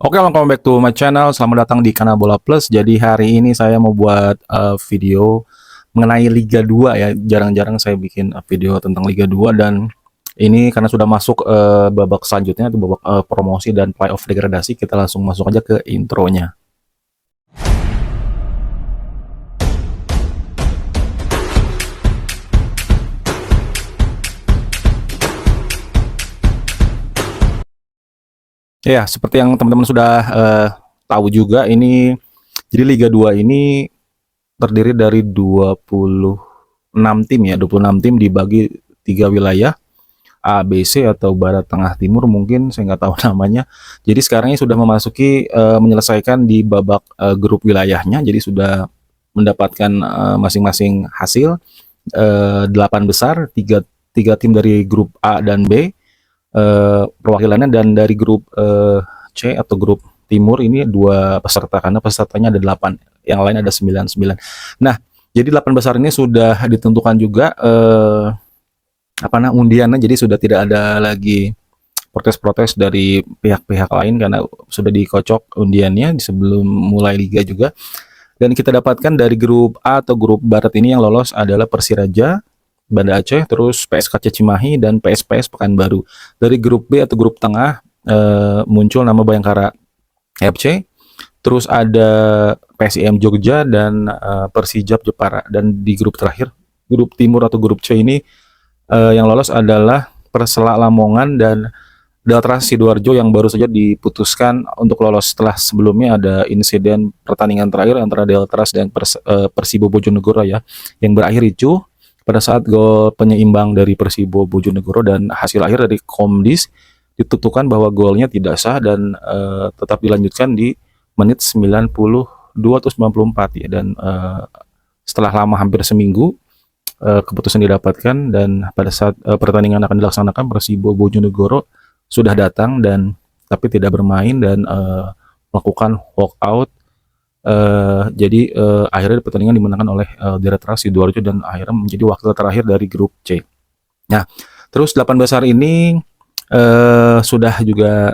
Oke, welcome back to my channel. Selamat datang di Kanal Bola Plus. Jadi hari ini saya mau buat video mengenai Liga 2 ya. Jarang-jarang saya bikin video tentang Liga 2 dan ini karena sudah masuk babak selanjutnya itu babak promosi dan playoff degradasi, kita langsung masuk aja ke intronya. Ya, seperti yang teman-teman sudah tahu juga, ini jadi Liga 2 ini terdiri dari 26 tim ya, 26 tim dibagi 3 wilayah, A, B, C atau Barat, Tengah, Timur, mungkin saya nggak tahu namanya. Jadi sekarang ini sudah memasuki menyelesaikan di babak grup wilayahnya, jadi sudah mendapatkan masing-masing hasil 8 besar, tiga tim dari grup A dan B perwakilannya, dan dari grup C atau grup Timur ini 2 peserta karena pesertanya ada 8, yang lain ada 9. Nah, jadi 8 besar ini sudah ditentukan juga undiannya, jadi sudah tidak ada lagi protes-protes dari pihak-pihak lain karena sudah dikocok undiannya sebelum mulai liga juga. Dan kita dapatkan dari grup A atau grup Barat ini yang lolos adalah Persiraja, Banda Aceh, terus PSKC Cimahi, dan PSPS Pekanbaru. Dari grup B atau grup tengah muncul nama Bayangkara FC, terus ada PSIM Jogja dan Persijap Jepara. Dan di grup terakhir, grup Timur atau grup C ini yang lolos adalah Persela Lamongan dan Deltras Sidoarjo yang baru saja diputuskan untuk lolos setelah sebelumnya ada insiden pertandingan terakhir antara Deltras dan Persibo Bojonegoro ya, yang berakhir ricuh pada saat gol penyeimbang dari Persibo Bojonegoro, dan hasil akhir dari Komdis ditentukan bahwa golnya tidak sah dan tetap dilanjutkan di menit 92 atau 94 ya. Dan setelah lama hampir seminggu keputusan didapatkan, dan pada saat pertandingan akan dilaksanakan Persibo Bojonegoro sudah datang dan tapi tidak bermain dan melakukan walkout. Jadi akhirnya pertandingan dimenangkan oleh Deltras Sidoarjo dan akhirnya menjadi wakil terakhir dari grup C. Nah, terus 8 besar ini sudah juga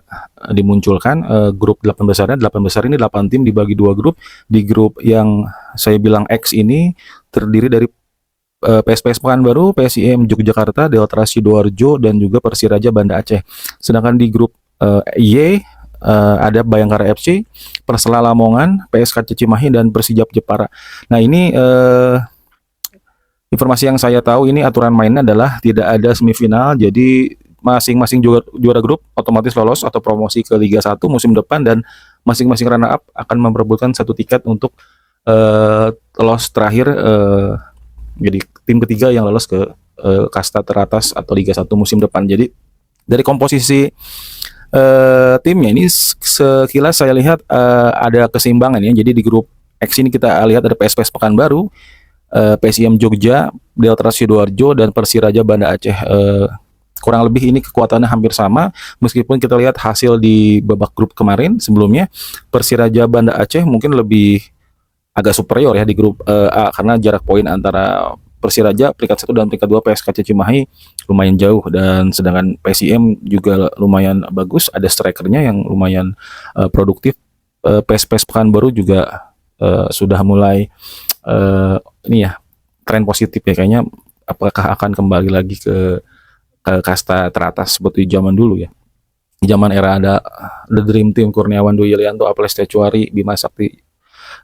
dimunculkan grup 8 besarnya. 8 besar ini 8 tim dibagi 2 grup. Di grup yang saya bilang X ini terdiri dari PSPS Pekanbaru, PSIM Yogyakarta, Deltras Sidoarjo, dan juga Persiraja Banda Aceh. Sedangkan di grup Y ada Bayangkara FC, Persela Lamongan, PSKC Cimahi, dan Persijap Jepara. Nah, ini informasi yang saya tahu, ini aturan mainnya adalah tidak ada semifinal, jadi masing-masing juara grup otomatis lolos atau promosi ke Liga 1 musim depan, dan masing-masing runner up akan memperebutkan 1 tiket untuk lolos terakhir, jadi tim ketiga yang lolos ke kasta teratas atau Liga 1 musim depan. Jadi dari komposisi timnya ini sekilas saya lihat ada keseimbangan ya. Jadi di grup X ini kita lihat ada PSPS Pekanbaru, PSIM Jogja, Deltras Sidoarjo, dan Persiraja Banda Aceh. Kurang lebih ini kekuatannya hampir sama, meskipun kita lihat hasil di babak grup kemarin sebelumnya Persiraja Banda Aceh mungkin lebih agak superior ya di grup A, karena jarak poin antara Persiraja peringkat 1 dan peringkat 2 PSKC Cimahi lumayan jauh, dan sedangkan PSIM juga lumayan bagus, ada strikernya yang lumayan produktif. PSPS Pekanbaru juga sudah mulai ini ya, tren positif ya, kayaknya apakah akan kembali lagi ke kasta teratas seperti zaman dulu ya, zaman era ada The Dream Team, Kurniawan Dwi Yulianto, Aples Tecuari, Bima Sakti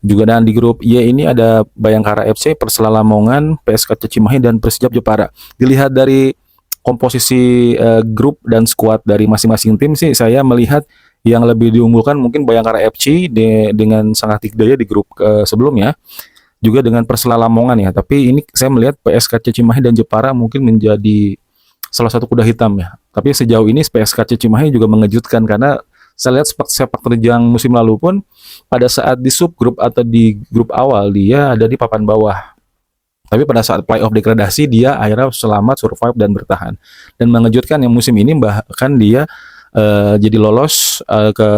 juga. Dan di grup Y ini ada Bayangkara FC, Persela Lamongan, PSKC Cimahi, dan Persijap Jepara. Dilihat dari komposisi grup dan skuad dari masing-masing tim sih, saya melihat yang lebih diunggulkan mungkin Bayangkara FC dengan sangat daya di grup sebelumnya, juga dengan Persela Lamongan ya. Tapi ini saya melihat PSKC Cimahi dan Jepara mungkin menjadi salah satu kuda hitam ya. Tapi sejauh ini PSKC Cimahi juga mengejutkan, karena saya lihat sepak terjang musim lalu pun pada saat di subgrup atau di grup awal dia ada di papan bawah. Tapi pada saat playoff degradasi dia akhirnya selamat, survive, dan bertahan. Dan mengejutkan yang musim ini bahkan dia jadi lolos ke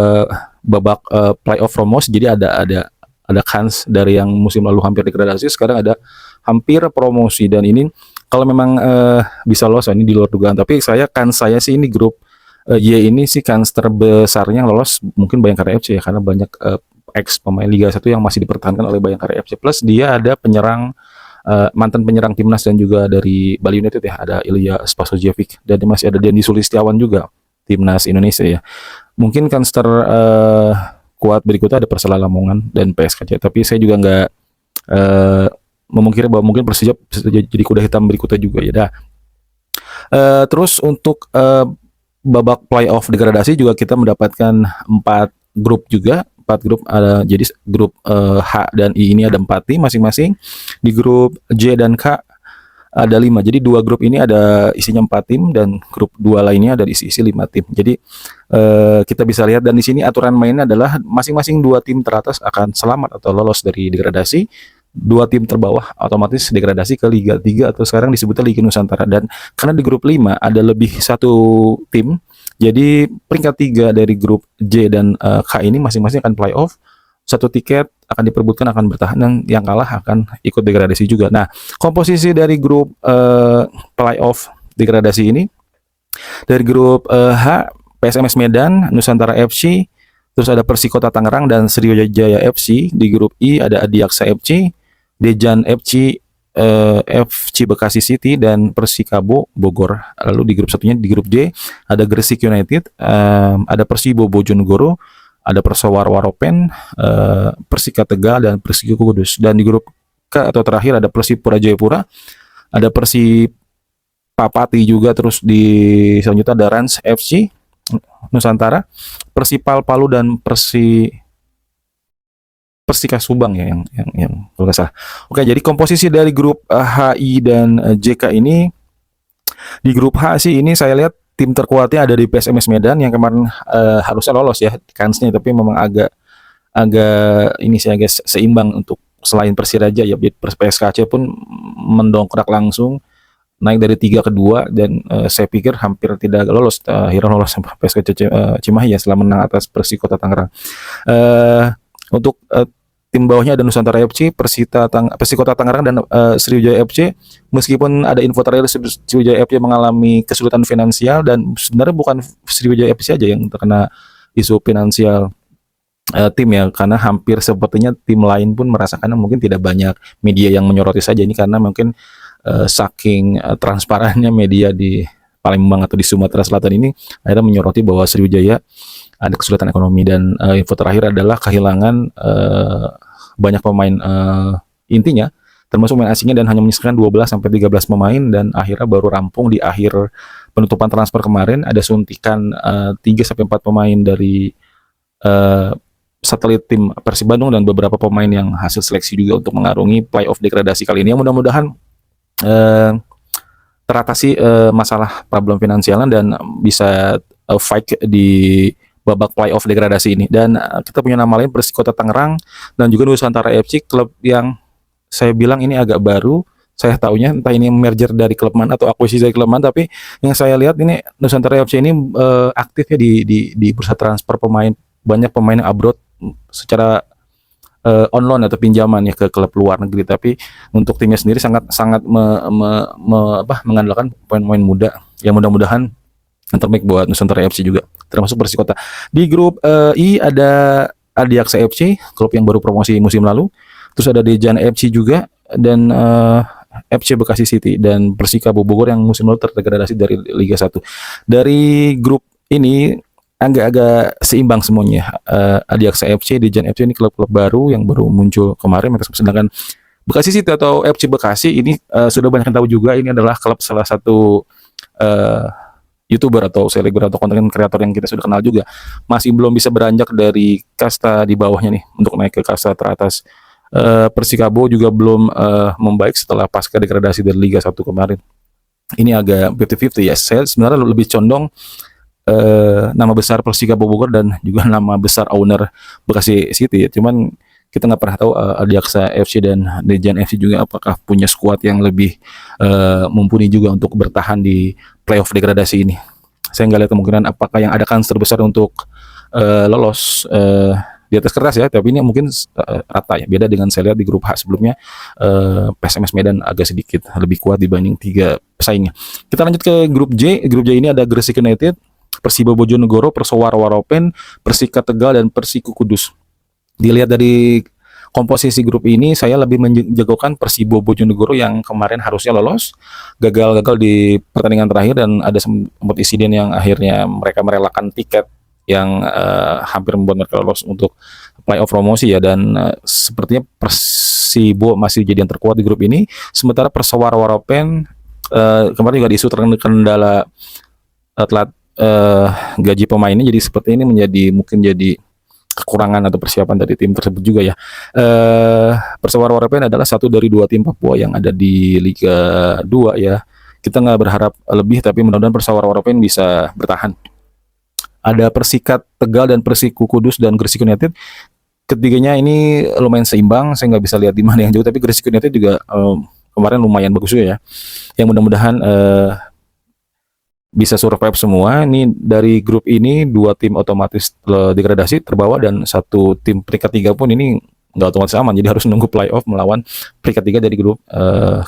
babak playoff promosi. Jadi ada kans dari yang musim lalu hampir degradasi, sekarang ada hampir promosi. Dan ini kalau memang bisa lolos, ini di luar dugaan, tapi saya sih ini grup Y ini sih kans terbesarnya lolos mungkin Bayangkara FC ya, karena banyak ex pemain Liga 1 yang masih dipertahankan oleh Bayangkara FC. Plus dia ada penyerang mantan penyerang timnas dan juga dari Bali United ya, ada Ilya Spasojevic, dan masih ada Dendi Sulistiawan juga timnas Indonesia ya. Mungkin kans kuat berikutnya ada Persela Lamongan dan PSKC, tapi saya juga nggak memungkiri bahwa mungkin Persija bisa jadi kuda hitam berikutnya juga ya. Dah. Terus untuk babak playoff degradasi juga kita mendapatkan 4 grup juga, 4 grup, ada jadi grup H dan I ini ada 4 tim masing-masing. Di grup J dan K ada 5. Jadi 2 grup ini ada isinya 4 tim dan grup 2 lainnya ada isi 5 tim. Jadi kita bisa lihat, dan di sini aturan mainnya adalah masing-masing 2 tim teratas akan selamat atau lolos dari degradasi. 2 tim terbawah otomatis degradasi ke Liga 3 atau sekarang disebutnya Liga Nusantara. Dan karena di grup 5 ada lebih 1 tim, jadi peringkat 3 dari grup J dan K ini masing-masing akan playoff. 1 tiket akan diperebutkan, akan bertahan, dan yang kalah akan ikut degradasi juga. Nah, komposisi dari grup playoff degradasi ini, dari grup H, PSMS Medan, Nusantara FC, terus ada Persikota Tangerang dan Sriwijaya FC. Di grup I ada Adiaksa FC, Dejan FC, FC Bekasi City, dan Persikabo Bogor. Lalu di grup satunya, di grup J ada Gresik United, ada Persibo Bojonegoro, ada Persawar Waropen, Persika Tegal, dan Persiko Kudus. Dan di grup K atau terakhir ada Persipura Jayapura, ada Persipapati juga. Terus di selanjutnya ada Rans FC Nusantara, Persipal Palu, dan Persika Subang ya, yang kalau nggak salah. Oke, jadi komposisi dari grup HI dan JK ini, di grup H sih ini saya lihat tim terkuatnya ada di PSMS Medan yang kemarin harusnya lolos ya kansnya, tapi memang agak ini sih agak seimbang untuk selain Persiraja ya. PSKC pun mendongkrak langsung naik dari 3 ke 2, dan saya pikir hampir tidak lolos, akhirnya lolos sampai PSKC Cimahi ya setelah menang atas Persikota Tangerang. Untuk tim bawahnya ada Nusantara FC, Persikota Tangerang, dan Sriwijaya FC. Meskipun ada info terakhir Sriwijaya FC mengalami kesulitan finansial, dan sebenarnya bukan Sriwijaya FC aja yang terkena isu finansial tim ya, karena hampir sepertinya tim lain pun merasakannya. Mungkin tidak banyak media yang menyoroti saja ini karena mungkin saking transparannya media di Palembang atau di Sumatera Selatan ini akhirnya menyoroti bahwa Sriwijaya ada kesulitan ekonomi. Dan info terakhir adalah kehilangan banyak pemain intinya termasuk pemain asingnya, dan hanya menyisakan 12 sampai 13 pemain, dan akhirnya baru rampung di akhir penutupan transfer kemarin. Ada suntikan 3 sampai 4 pemain dari satelit tim Persib Bandung dan beberapa pemain yang hasil seleksi juga untuk mengarungi playoff degradasi kali ini. Mudah-mudahan teratasi masalah problem finansialnya dan bisa fight di babak playoff degradasi ini. Dan kita punya nama lain Persikota Tangerang dan juga Nusantara FC, klub yang saya bilang ini agak baru. Saya tahunya entah ini merger dari klub mana atau akuisisi dari klub mana, tapi yang saya lihat ini Nusantara FC ini aktifnya di bursa transfer pemain. Banyak pemain yang abroad secara on-loan atau pinjaman ya ke klub luar negeri, tapi untuk timnya sendiri sangat mengandalkan pemain-pemain muda. Yang mudah-mudahan yang terbaik buat Nusantara FC juga, termasuk Persikota. Di grup I ada Adiaksa FC, klub yang baru promosi musim lalu. Terus ada Dejan FC juga, dan FC Bekasi City, dan Persikabo Bogor yang musim lalu terdegradasi dari Liga 1. Dari grup ini agak seimbang semuanya. Adiaksa FC, Dejan FC ini klub-klub baru yang baru muncul kemarin. Sedangkan Bekasi City atau FC Bekasi ini sudah banyak yang tahu juga, ini adalah klub salah satu YouTuber atau selebgram atau konten kreator yang kita sudah kenal juga. Masih belum bisa beranjak dari kasta di bawahnya nih untuk naik ke kasta teratas. Persikabo juga belum membaik setelah pasca degradasi dari Liga 1 kemarin. Ini agak 50-50 ya. Saya sebenarnya lebih condong nama besar Persikabo Bogor dan juga nama besar owner Bekasi City ya. Cuman kita nggak pernah tahu Adiaksa FC dan Dejan FC juga apakah punya skuad yang lebih mumpuni juga untuk bertahan di playoff degradasi ini. Saya nggak lihat kemungkinan apakah yang ada kans terbesar untuk lolos di atas kertas ya, tapi ini mungkin rata ya. Beda dengan saya lihat di grup H sebelumnya, PSMS Medan agak sedikit lebih kuat dibanding 3 pesaingnya. Kita lanjut ke grup J. Grup J ini ada Gresik United, Persibo Bojonegoro, Persowar Waropen, Persika Tegal, dan Persiku Kudus. Dilihat dari komposisi grup ini, saya lebih menjagokan Persibo Bojonegoro yang kemarin harusnya lolos, gagal di pertandingan terakhir, dan ada sempat insiden yang akhirnya mereka merelakan tiket yang hampir membuat mereka lolos untuk playoff promosi ya. Dan sepertinya Persibo masih jadi yang terkuat di grup ini, sementara Persowar Waropen kemarin juga diisu terkendala telat gaji pemainnya, jadi seperti ini mungkin jadi kekurangan atau persiapan dari tim tersebut juga ya. Persowar Waropen adalah satu dari 2 tim Papua yang ada di Liga 2 ya. Kita nggak berharap lebih, tapi mudah-mudahan Persowar Waropen bisa bertahan. Ada Persika Tegal dan Persiku Kudus dan Gresik United. Ketiganya ini lumayan seimbang, saya nggak bisa lihat di mana yang jauh, tapi Gresik United juga kemarin lumayan bagus juga ya. Yang mudah-mudahan bisa survive semua. Ini dari grup ini 2 tim otomatis degradasi terbawa, dan 1 tim peringkat 3 pun ini nggak otomatis aman, jadi harus nunggu playoff melawan peringkat 3 dari grup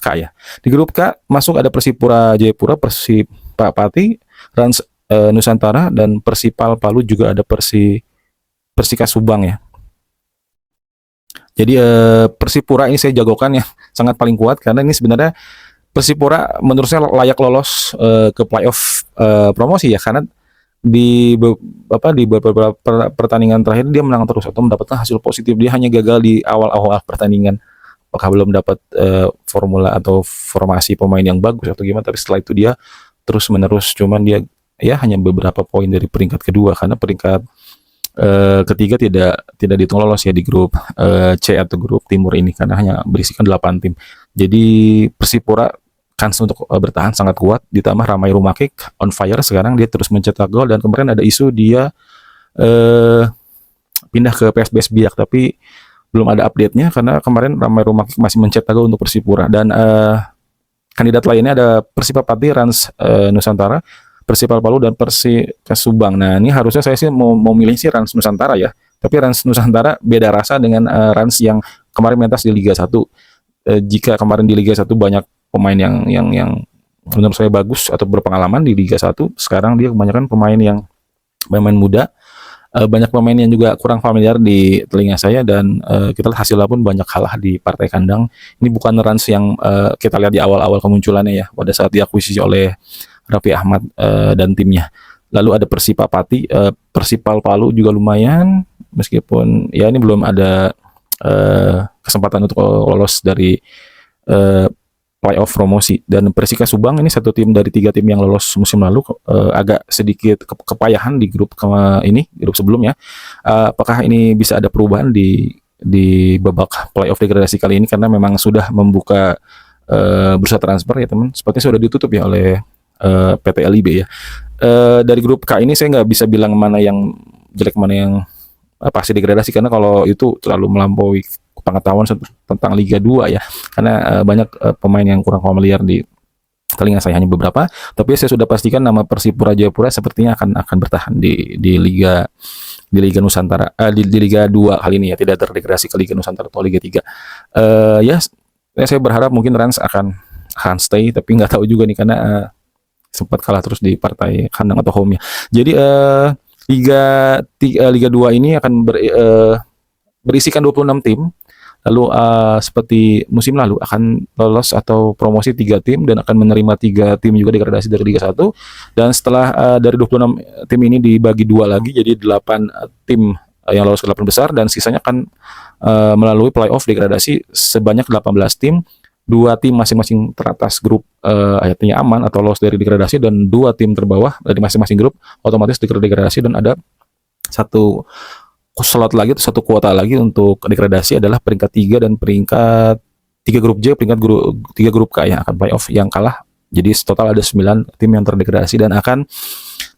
K ya. Di grup K masuk ada Persipura Jayapura, Persipa Pati, Rans Nusantara, dan Persipal Palu, juga ada Persika Subang ya. Jadi Persipura ini saya jagokan ya, sangat paling kuat, karena ini sebenarnya Persipura menurut saya layak lolos ke playoff promosi ya, karena di beberapa pertandingan terakhir dia menang terus atau mendapatkan hasil positif. Dia hanya gagal di awal-awal pertandingan, apakah belum dapat formula atau formasi pemain yang bagus atau gimana, tapi setelah itu dia terus menerus. Cuman dia ya hanya beberapa poin dari peringkat kedua, karena peringkat ketiga tidak dihitung lolos ya di grup C atau grup timur ini, karena hanya berisikan 8 tim. Jadi Persipura kans untuk bertahan sangat kuat, ditambah Ramai Rumakik on fire sekarang, dia terus mencetak gol, dan kemarin ada isu dia pindah ke PSBS Biak, tapi belum ada update-nya, karena kemarin Ramai Rumakik masih mencetak gol untuk Persipura. Dan kandidat lainnya ada Persipa Pati, Rans Nusantara, Persipal Palu, dan Persika Subang. Nah, ini harusnya saya sih mau milih sih Rans Nusantara ya, tapi Rans Nusantara beda rasa dengan Rans yang kemarin mentas di Liga 1. Jika kemarin di Liga 1 banyak pemain yang menurut saya bagus atau berpengalaman di Liga 1, sekarang dia kebanyakan pemain muda, banyak pemain yang juga kurang familiar di telinga saya, dan kita lihat hasilnya pun banyak kalah di partai kandang. Ini bukan Rans yang kita lihat di awal-awal kemunculannya ya, pada saat diakuisisi oleh Raffi Ahmad dan timnya. Lalu ada Persipa Pati, Persipal Palu juga lumayan, meskipun ya ini belum ada kesempatan untuk lolos dari playoff promosi. Dan Persika Subang ini satu tim dari 3 tim yang lolos musim lalu, agak sedikit kepayahan di grup grup sebelumnya. Apakah ini bisa ada perubahan di babak playoff degradasi kali ini, karena memang sudah membuka bursa transfer ya teman, sepertinya sudah ditutup ya oleh PT LIB ya. Dari grup K ini saya nggak bisa bilang mana yang jelek, mana yang pasti degradasi, karena kalau itu terlalu melampaui pengetahuan tentang Liga 2 ya, karena banyak pemain yang kurang familiar di telinga saya, hanya beberapa. Tapi saya sudah pastikan nama Persipura Jayapura sepertinya akan bertahan di Liga Nusantara, di Liga 2 kali ini ya, tidak terdegradasi ke Liga Nusantara atau Liga 3. Ya saya berharap mungkin Rans akan stay, tapi nggak tahu juga nih, karena sempat kalah terus di partai kandang atau home ya. Jadi Liga 2 ini akan berisikan 26 tim. Lalu seperti musim lalu akan lolos atau promosi 3 tim, dan akan menerima 3 tim juga degradasi dari Liga 1. Dan setelah dari 26 tim ini dibagi 2 lagi, jadi 8 tim yang lolos ke 8 besar, dan sisanya akan melalui playoff degradasi sebanyak 18 tim. 2 tim masing-masing teratas grup artinya aman atau lolos dari degradasi, dan 2 tim terbawah dari masing-masing grup otomatis degradasi. Dan ada satu slot lagi, satu kuota lagi untuk degradasi, adalah peringkat 3 dan peringkat 3 grup J, peringkat 3 grup K yang akan playoff, yang kalah. Jadi total ada 9 tim yang terdegradasi dan akan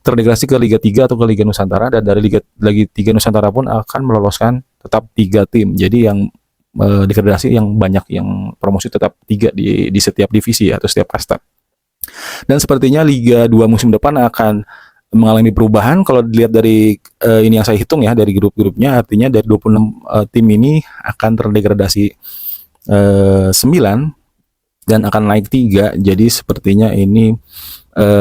terdegradasi ke Liga 3 atau ke Liga Nusantara, dan dari Liga 3 Nusantara pun akan meloloskan tetap 3 tim. Jadi yang degradasi yang banyak, yang promosi tetap 3 di setiap divisi atau setiap kasta. Dan sepertinya Liga 2 musim depan akan mengalami perubahan. Kalau dilihat dari ini yang saya hitung ya, dari grup-grupnya, artinya dari 26 tim ini akan terdegradasi 9 dan akan naik 3. Jadi sepertinya ini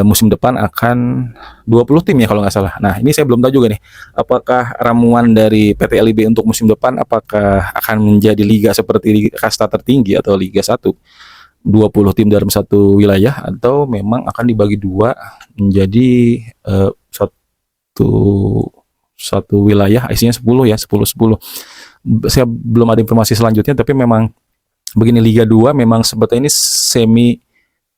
musim depan akan 20 tim ya kalau nggak salah. Nah, ini saya belum tahu juga nih, apakah ramuan dari PT LIB untuk musim depan apakah akan menjadi liga seperti liga kasta tertinggi atau Liga 1, 20 tim dalam satu wilayah, atau memang akan dibagi dua menjadi satu satu wilayah isinya 10 ya, 10-10. Saya belum ada informasi selanjutnya, tapi memang begini, Liga 2 memang sebetulnya ini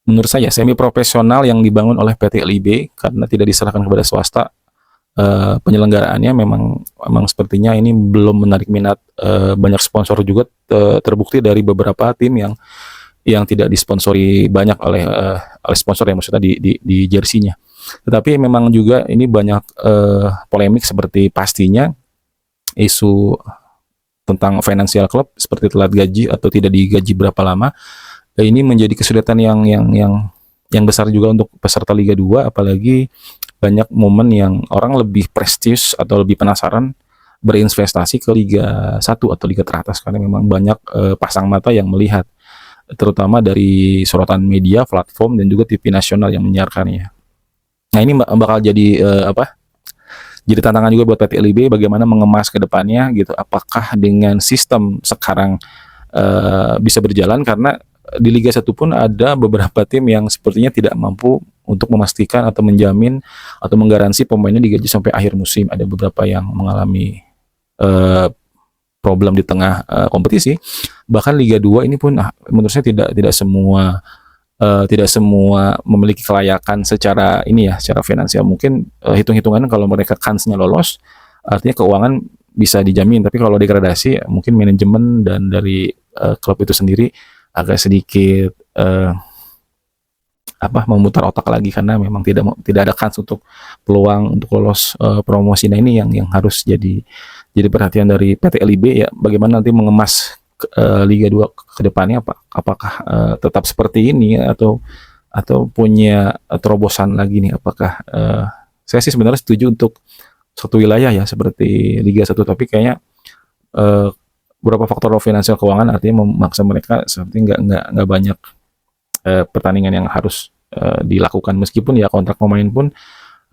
menurut saya semi profesional yang dibangun oleh PT LIB karena tidak diserahkan kepada swasta. Penyelenggaraannya memang sepertinya ini belum menarik minat banyak sponsor juga, terbukti dari beberapa tim yang tidak disponsori banyak oleh sponsor yang maksudnya di jersinya. Tetapi memang juga ini banyak polemik seperti pastinya isu tentang financial club seperti telat gaji atau tidak digaji berapa lama. Ini menjadi kesulitan yang besar juga untuk peserta Liga 2, apalagi banyak momen yang orang lebih prestisius atau lebih penasaran berinvestasi ke Liga 1 atau Liga teratas karena memang banyak pasang mata yang melihat, terutama dari sorotan media, platform, dan juga TV nasional yang menyiarkannya. Nah, ini bakal jadi jadi tantangan juga buat PT LIB bagaimana mengemas ke depannya gitu. Apakah dengan sistem sekarang bisa berjalan, karena di Liga 1 pun ada beberapa tim yang sepertinya tidak mampu untuk memastikan atau menjamin atau menggaransi pemainnya digaji sampai akhir musim. Ada beberapa yang mengalami problem di tengah kompetisi. Bahkan Liga 2 ini pun menurut saya tidak semua memiliki kelayakan secara ini ya, secara finansial. Mungkin hitung-hitungan kalau mereka kansnya lolos, artinya keuangan bisa dijamin. Tapi kalau degradasi, mungkin manajemen dan dari klub itu sendiri agak sedikit memutar otak lagi karena memang tidak ada kans untuk peluang untuk lolos promosi. Nah, ini yang harus jadi perhatian dari PT LIB ya, bagaimana nanti mengemas Liga 2 ke depannya, apakah tetap seperti ini atau punya terobosan lagi nih. Apakah saya sih sebenarnya setuju untuk satu wilayah ya seperti Liga 1, tapi kayaknya beberapa faktor finansial keuangan artinya memaksa mereka seperti nggak banyak pertandingan yang harus dilakukan, meskipun ya kontrak pemain pun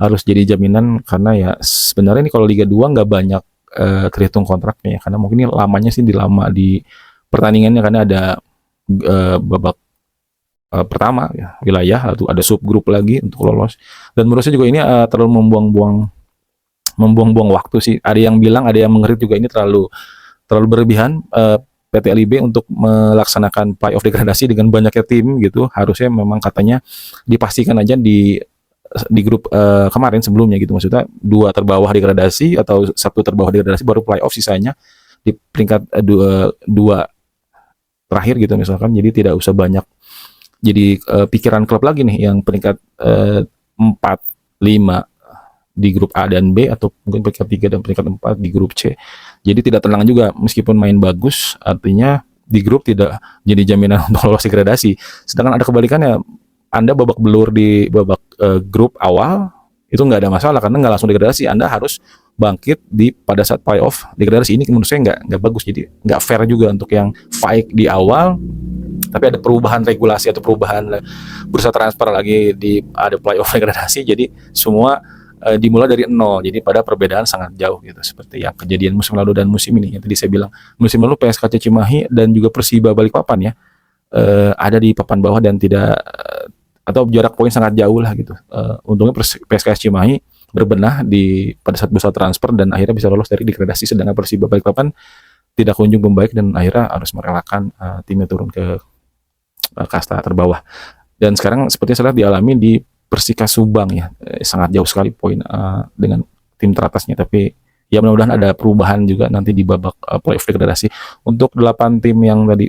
harus jadi jaminan, karena ya sebenarnya ini kalau Liga 2 nggak banyak terhitung kontraknya ya, karena mungkin ini lamanya sih di pertandingannya karena ada babak pertama ya wilayah, lalu ada subgrup lagi untuk lolos, dan menurut saya juga ini terlalu membuang-buang waktu sih. Ada yang bilang, ada yang mengkritik juga ini terlalu berlebihan PT LIB untuk melaksanakan playoff degradasi dengan banyaknya tim gitu. Harusnya memang katanya dipastikan aja di grup kemarin sebelumnya gitu, maksudnya 2 terbawah degradasi atau 1 terbawah degradasi baru playoff, sisanya di peringkat 2 terakhir gitu misalkan. Jadi tidak usah banyak jadi pikiran klub lagi nih yang peringkat 4, 5 di grup A dan B, atau mungkin peringkat 3 dan peringkat 4 di grup C. Jadi tidak tenang juga, meskipun main bagus artinya di grup tidak jadi jaminan untuk lolos degradasi. Sedangkan ada kebalikannya, Anda babak belur di babak grup awal itu nggak ada masalah karena nggak langsung degradasi. Anda harus bangkit pada saat playoff degradasi. Ini menurut saya nggak bagus, jadi nggak fair juga untuk yang fight di awal tapi ada perubahan regulasi atau perubahan bursa transfer lagi ada playoff degradasi, jadi semua dimulai dari nol. Jadi pada perbedaan sangat jauh gitu, seperti yang kejadian musim lalu dan musim ini. Yang tadi saya bilang, musim lalu PSKC Cimahi dan juga Persiba Balikpapan ya ada di papan bawah dan tidak atau jarak poin sangat jauh lah gitu. Untungnya PSKS Cimahi berbenah pada saat bursa transfer dan akhirnya bisa lolos dari degradasi, sedangkan Persiba Balikpapan tidak kunjung membaik dan akhirnya harus merelakan timnya turun ke kasta terbawah. Dan sekarang seperti saya lihat dialami di Persika Subang ya, sangat jauh sekali poin dengan tim teratasnya. Tapi ya mudah-mudahan ada perubahan juga nanti di babak playoff degradasi. Untuk 8 tim yang tadi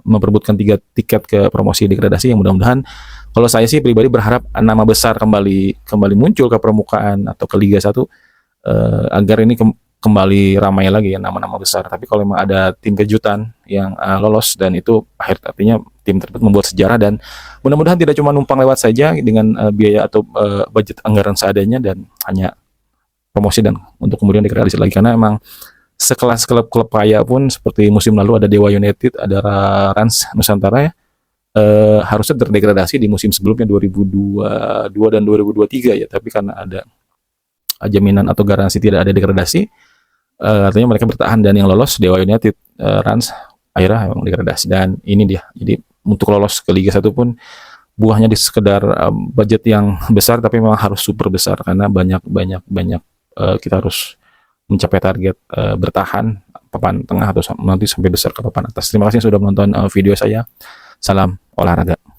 memperebutkan 3 tiket ke promosi degradasi, yang mudah-mudahan, kalau saya sih pribadi berharap nama besar kembali muncul ke permukaan atau ke Liga 1 agar ini kembali ramai lagi ya, nama-nama besar. Tapi kalau memang ada tim kejutan yang lolos, dan itu artinya tim tersebut membuat sejarah, dan mudah-mudahan tidak cuma numpang lewat saja dengan biaya atau budget anggaran seadanya dan hanya promosi dan untuk kemudian degradasi lagi. Karena emang sekelas klub-klub kaya pun seperti musim lalu ada Dewa United, ada Rans Nusantara ya, harusnya terdegradasi di musim sebelumnya 2022 dan 2023 ya, tapi karena ada jaminan atau garansi tidak ada degradasi, artinya mereka bertahan, dan yang lolos Dewa United, Rans akhirnya memang degradasi. Dan ini dia, jadi untuk lolos ke Liga 1 pun buahnya di sekedar budget yang besar, tapi memang harus super besar karena banyak kita harus mencapai target bertahan papan tengah atau nanti sampai besar ke papan atas. Terima kasih sudah menonton video saya. Salam olahraga.